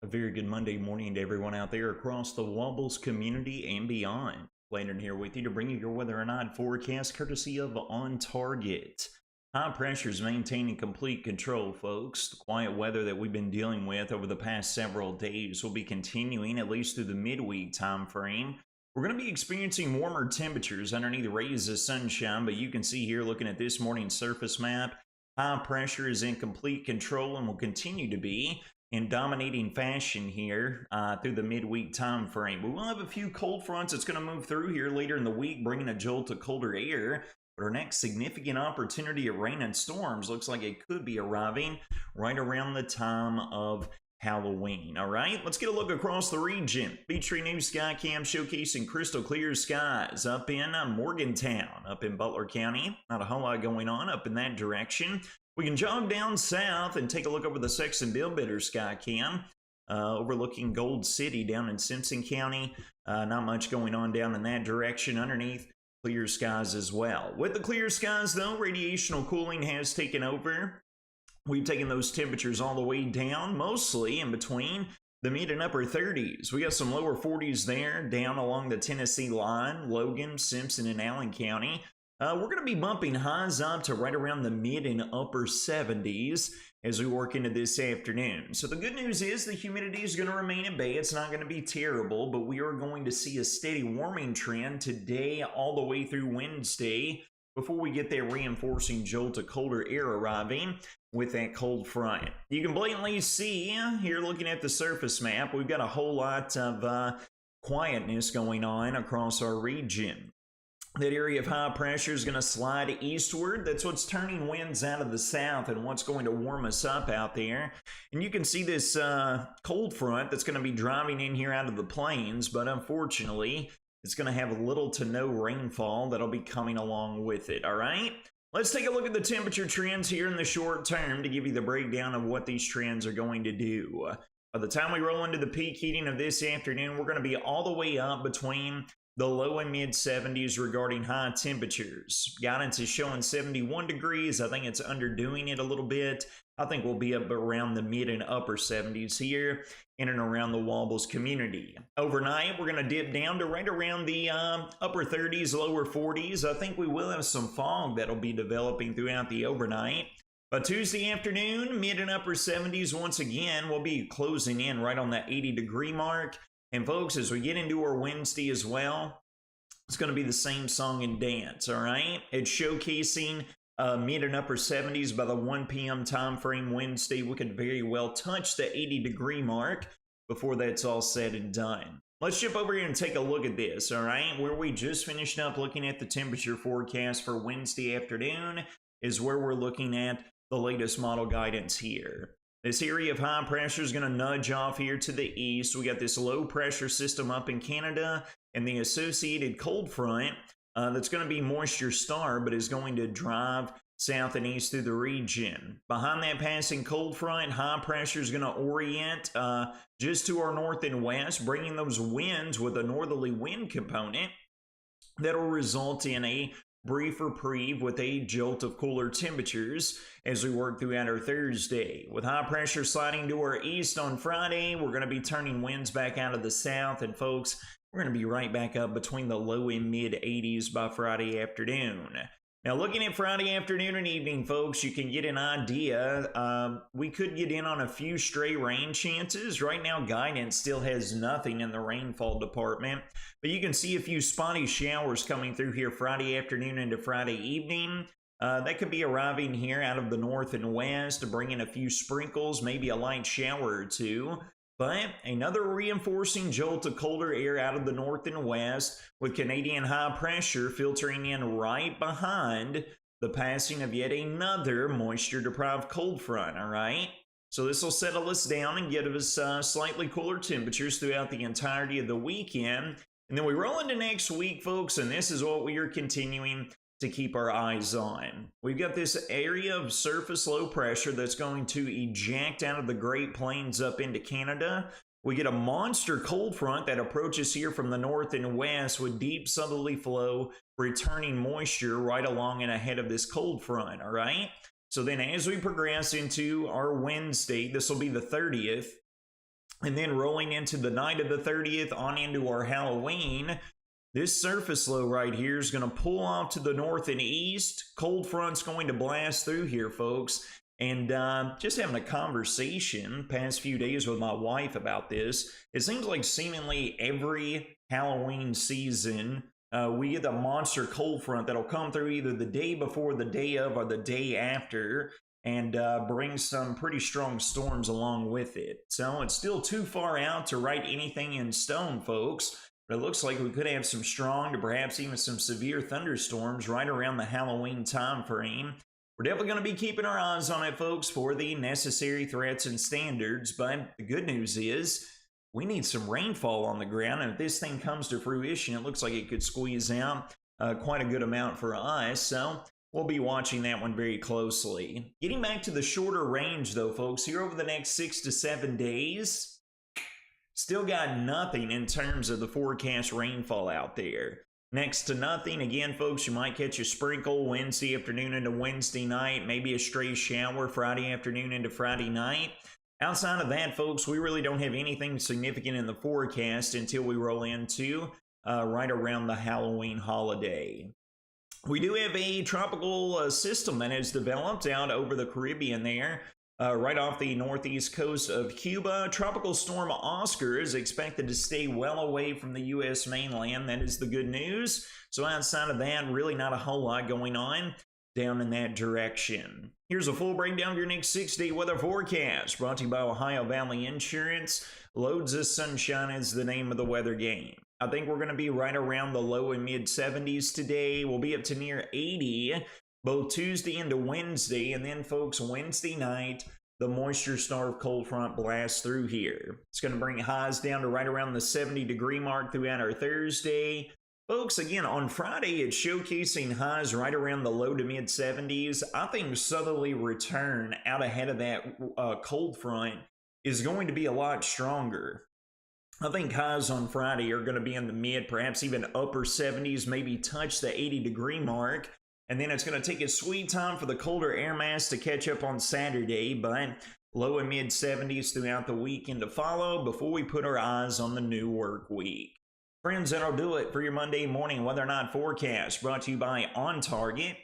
A very good Monday morning to everyone out there across the Wobbles community and beyond. Landon here with you to bring you your weather and odd forecast courtesy of On Target. High pressures maintaining complete control, folks. The quiet weather that we've been dealing with over the past several days will be continuing at least through the midweek time frame. We're going to be experiencing warmer temperatures underneath the rays of sunshine, but you can see here looking at this morning's surface map, high pressure is in complete control and will continue to be in dominating fashion here through the midweek time frame. We will have a few cold fronts that's going to move through here later in the week, bringing a jolt of colder air. But our next significant opportunity of rain and storms looks like it could be arriving right around the time of Halloween. All right, let's get a look across the region. Featuring new sky cam showcasing crystal clear skies up in Morgantown, up in Butler County. Not a whole lot going on up in that direction. We can jog down south and take a look over the Sextonville Bitter sky cam, overlooking Gold City down in Simpson County. Not much going on down in that direction. Underneath, clear skies as well. With the clear skies, though, radiational cooling has taken over. We've taken those temperatures all the way down, mostly in between the mid and upper 30s. We got some lower 40s there, down along the Tennessee line, Logan, Simpson, and Allen County. We're going to be bumping highs up to right around the mid and upper 70s as we work into this afternoon. So the good news is the humidity is going to remain at bay. It's not going to be terrible, but we are going to see a steady warming trend today all the way through Wednesday before we get that reinforcing jolt of colder air arriving with that cold front. You can blatantly see here looking at the surface map, we've got a whole lot of quietness going on across our region. That area of high pressure is going to slide eastward. That's what's turning winds out of the south and what's going to warm us up out there. And you can see this cold front that's going to be driving in here out of the plains, but unfortunately, it's going to have little to no rainfall that'll be coming along with it, all right? Let's take a look at the temperature trends here in the short term to give you the breakdown of what these trends are going to do. By the time we roll into the peak heating of this afternoon, we're going to be all the way up between the low and mid 70s regarding high temperatures. Guidance is showing 71 degrees. I think it's underdoing it a little bit. I think we'll be up around the mid and upper 70s here in and around the Wobbles community. Overnight, we're going to dip down to right around the upper 30s, lower 40s. I think we will have some fog that'll be developing throughout the overnight. But Tuesday afternoon, mid and upper 70s once again, we'll be closing in right on that 80-degree mark. And folks, as we get into our Wednesday as well, it's going to be the same song and dance, all right? It's showcasing mid and upper 70s by the 1 p.m. time frame Wednesday. We could very well touch the 80-degree mark before that's all said and done. Let's jump over here and take a look at this, all right? Where we just finished up looking at the temperature forecast for Wednesday afternoon is where we're looking at the latest model guidance here. This area of high pressure is going to nudge off here to the east. We got this low pressure system up in Canada and the associated cold front that's going to be moisture starved, but is going to drive south and east through the region. Behind that passing cold front, high pressure is going to orient just to our north and west, bringing those winds with a northerly wind component that'll result in a brief reprieve with a jolt of cooler temperatures as we work throughout our Thursday. With high pressure sliding to our east on Friday, we're going to be turning winds back out of the south, and folks, we're going to be right back up between the low and mid 80s by Friday afternoon. Now, looking at Friday afternoon and evening, folks, you can get an idea. We could get in on a few stray rain chances. Right now, guidance still has nothing in the rainfall department, but you can see a few spotty showers coming through here Friday afternoon into Friday evening. That could be arriving here out of the north and west to bring in a few sprinkles, maybe a light shower or two. But another reinforcing jolt of colder air out of the north and west with Canadian high pressure filtering in right behind the passing of yet another moisture-deprived cold front, all right? So this will settle us down and give us slightly cooler temperatures throughout the entirety of the weekend. And then we roll into next week, folks, and this is what we are continuing to keep our eyes on. We've got this area of surface low pressure that's going to eject out of the Great Plains up into Canada. We get a monster cold front that approaches here from the north and west with deep southerly flow, returning moisture right along and ahead of this cold front, all right? So then as we progress into our Wednesday, this will be the 30th, And then rolling into the night of the 30th on into our Halloween, this surface low right here is going to pull off to the north and east. Cold front's going to blast through here, folks. And just having a conversation past few days with my wife about this, it seems like seemingly every Halloween season, we get the monster cold front that'll come through either the day before, the day of, or the day after, and bring some pretty strong storms along with it. So it's still too far out to write anything in stone, folks. But it looks like we could have some strong to perhaps even some severe thunderstorms right around the Halloween time frame. We're definitely going to be keeping our eyes on it, folks, for the necessary threats and standards. But the good news is we need some rainfall on the ground. And if this thing comes to fruition, it looks like it could squeeze out quite a good amount for us. So we'll be watching that one very closely. Getting back to the shorter range, though, folks, here over the next 6 to 7 days, still got nothing in terms of the forecast rainfall out there. Next to nothing. Again, folks, you might catch a sprinkle Wednesday afternoon into Wednesday night, maybe a stray shower Friday afternoon into Friday night. Outside of that, folks, we really don't have anything significant in the forecast until we roll into right around the Halloween holiday. We do have a tropical system that has developed out over the Caribbean there. Right off the northeast coast of Cuba. Tropical storm Oscar is expected to stay well away from the U.S. mainland. That is the good news. So outside of that, really not a whole lot going on down in that direction. Here's a full breakdown of your next 6-day weather forecast, brought to you by Ohio Valley Insurance. Loads of sunshine is the name of the weather game. I think we're going to be right around the low and mid 70s today. We'll be up to near 80 both Tuesday into Wednesday, and then, folks, Wednesday night, the moisture-starved cold front blasts through here. It's going to bring highs down to right around the 70-degree mark throughout our Thursday. Folks, again, on Friday, it's showcasing highs right around the low to mid 70s. I think southerly return out ahead of that cold front is going to be a lot stronger. I think highs on Friday are going to be in the mid, perhaps even upper 70s, maybe touch the 80-degree mark. And then it's going to take a sweet time for the colder air mass to catch up on Saturday, but low and mid 70s throughout the weekend to follow before we put our eyes on the new work week. Friends, that'll do it for your Monday morning weather night forecast, brought to you by On Target.